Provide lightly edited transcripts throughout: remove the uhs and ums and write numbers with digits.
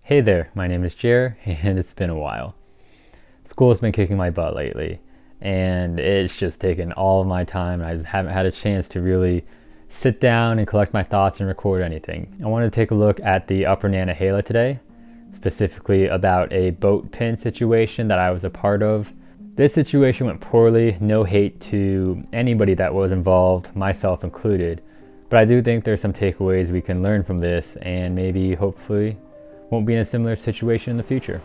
Hey there, my name is Jer, and it's been a while. School's been kicking my butt lately, and it's just taken all of my time, and I just haven't had a chance to really sit down and collect my thoughts and record anything. I wanted to take a look at the Upper Nantahala today, specifically about a boat pin situation that I was a part of. This situation went poorly, no hate to anybody that was involved, myself included, but I do think there's some takeaways we can learn from this and maybe hopefully won't be in a similar situation in the future.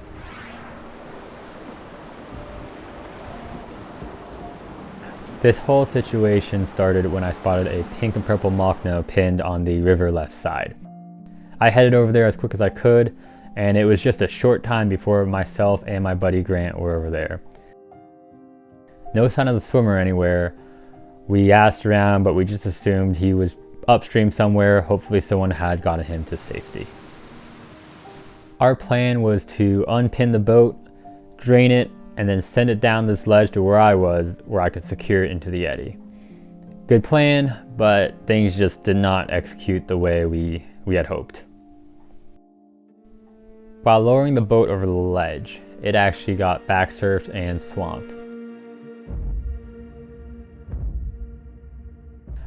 This whole situation started when I spotted a pink and purple Machno pinned on the river left side. I headed over there as quick as I could, and it was just a short time before myself and my buddy Grant were over there. No sign of the swimmer anywhere. We asked around, but we just assumed he was upstream somewhere. Hopefully someone had gotten him to safety. Our plan was to unpin the boat, drain it, and then send it down this ledge to where I was, where I could secure it into the eddy. Good plan, but things just did not execute the way we had hoped. While lowering the boat over the ledge, it actually got back surfed and swamped.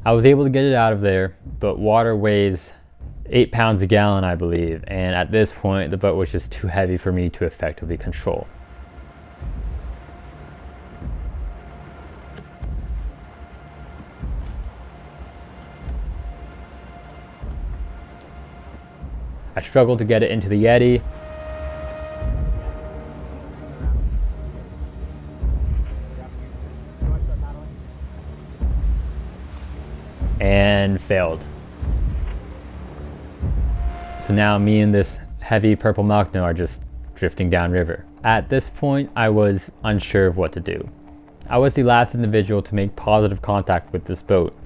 I was able to get it out of there, but water weighs 8 pounds a gallon, I believe, and at this point the boat was just too heavy for me to effectively control. I struggled to get it into the eddy, and failed. So now me and this heavy purple Machno are just drifting downriver. At this point, I was unsure of what to do. I was the last individual to make positive contact with this boat,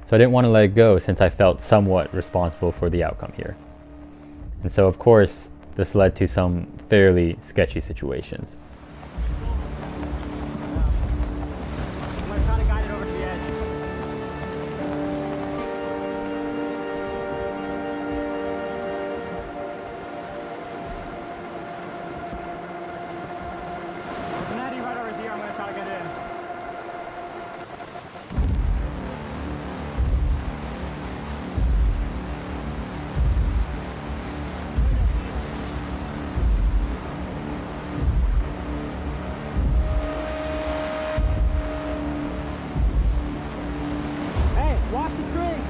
so I didn't want to let it go since I felt somewhat responsible for the outcome here. And so of course, this led to some fairly sketchy situations. I'm going to try to guide it over to the edge. There's an eddy right over here. I'm going to try to get it in. Watch the tree!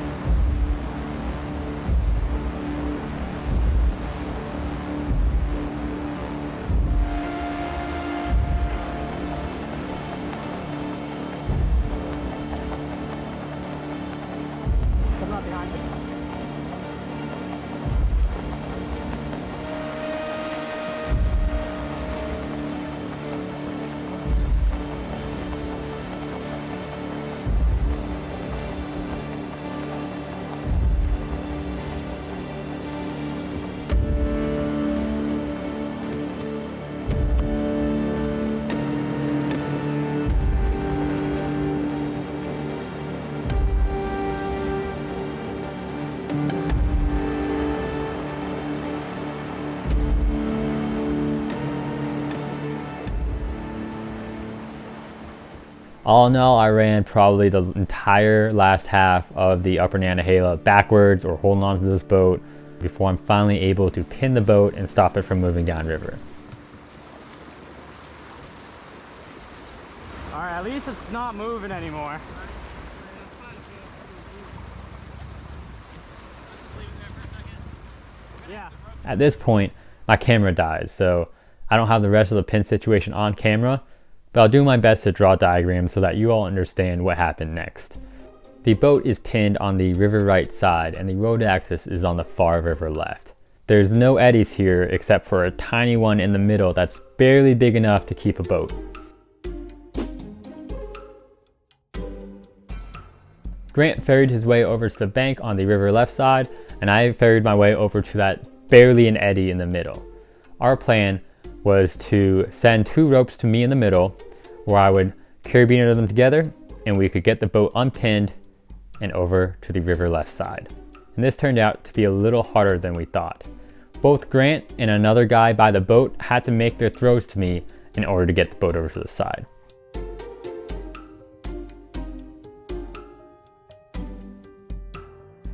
Coming up behind you. All in all, I ran probably the entire last half of the Upper Nantahala backwards or holding onto this boat before I'm finally able to pin the boat and stop it from moving downriver. Alright, at least it's not moving anymore. Yeah. At this point, my camera dies, so I don't have the rest of the pin situation on camera, but I'll do my best to draw diagrams so that you all understand what happened next. The boat is pinned on the river right side and the road axis is on the far river left. There's no eddies here except for a tiny one in the middle that's barely big enough to keep a boat. Grant ferried his way over to the bank on the river left side, and I ferried my way over to that barely an eddy in the middle. Our plan was to send 2 ropes to me in the middle, where I would carabiner them together and we could get the boat unpinned and over to the river left side. And this turned out to be a little harder than we thought. Both Grant and another guy by the boat had to make their throws to me in order to get the boat over to the side.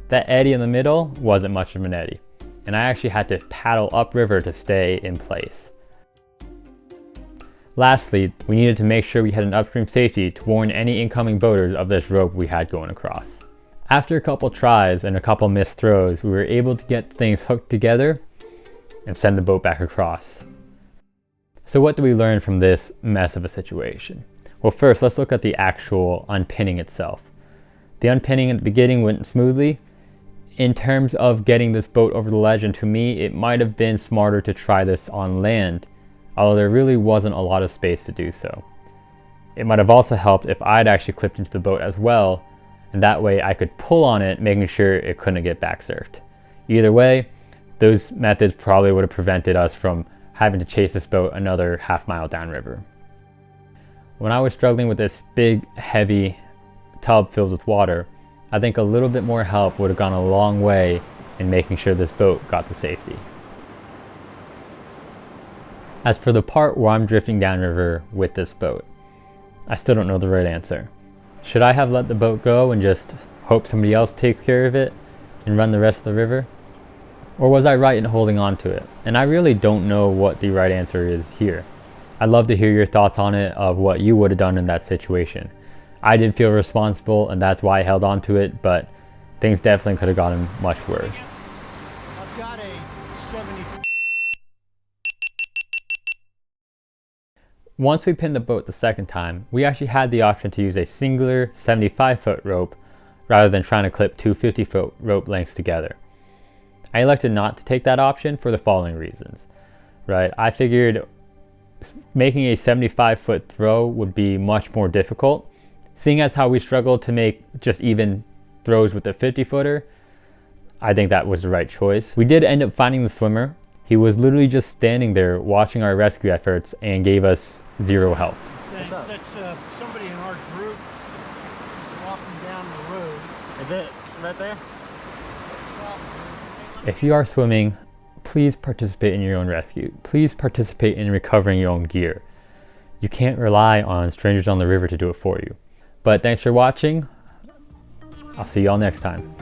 That eddy in the middle wasn't much of an eddy, and I actually had to paddle upriver to stay in place. Lastly, we needed to make sure we had an upstream safety to warn any incoming boaters of this rope we had going across. After a couple tries and a couple missed throws, we were able to get things hooked together and send the boat back across. So what do we learn from this mess of a situation? Well, first, let's look at the actual unpinning itself. The unpinning at the beginning went smoothly. In terms of getting this boat over the ledge, and to me, it might have been smarter to try this on land, although there really wasn't a lot of space to do so. It might have also helped if I'd actually clipped into the boat as well, and that way I could pull on it, making sure it couldn't get back surfed. Either way, those methods probably would have prevented us from having to chase this boat another half-mile downriver. When I was struggling with this big, heavy tub filled with water, I think a little bit more help would have gone a long way in making sure this boat got to safety. As for the part where I'm drifting downriver with this boat, I still don't know the right answer. Should I have let the boat go and just hope somebody else takes care of it and run the rest of the river? Or was I right in holding on to it? And I really don't know what the right answer is here. I'd love to hear your thoughts on it, of what you would have done in that situation. I did feel responsible, and that's why I held on to it, but things definitely could have gotten much worse. I've got a 70. Once we pinned the boat the second time, we actually had the option to use a singular 75-foot rope rather than trying to clip two 50-foot rope lengths together. I elected not to take that option for the following reasons. Right, I figured making a 75-foot throw would be much more difficult. Seeing as how we struggled to make just even throws with the 50-footer, I think that was the right choice. We did end up finding the swimmer. He was literally just standing there watching our rescue efforts and gave us zero help. Thanks. That's somebody in our group walking down the road. Is it right there? If you are swimming, please participate in your own rescue. Please participate in recovering your own gear. You can't rely on strangers on the river to do it for you. But thanks for watching. I'll see you all next time.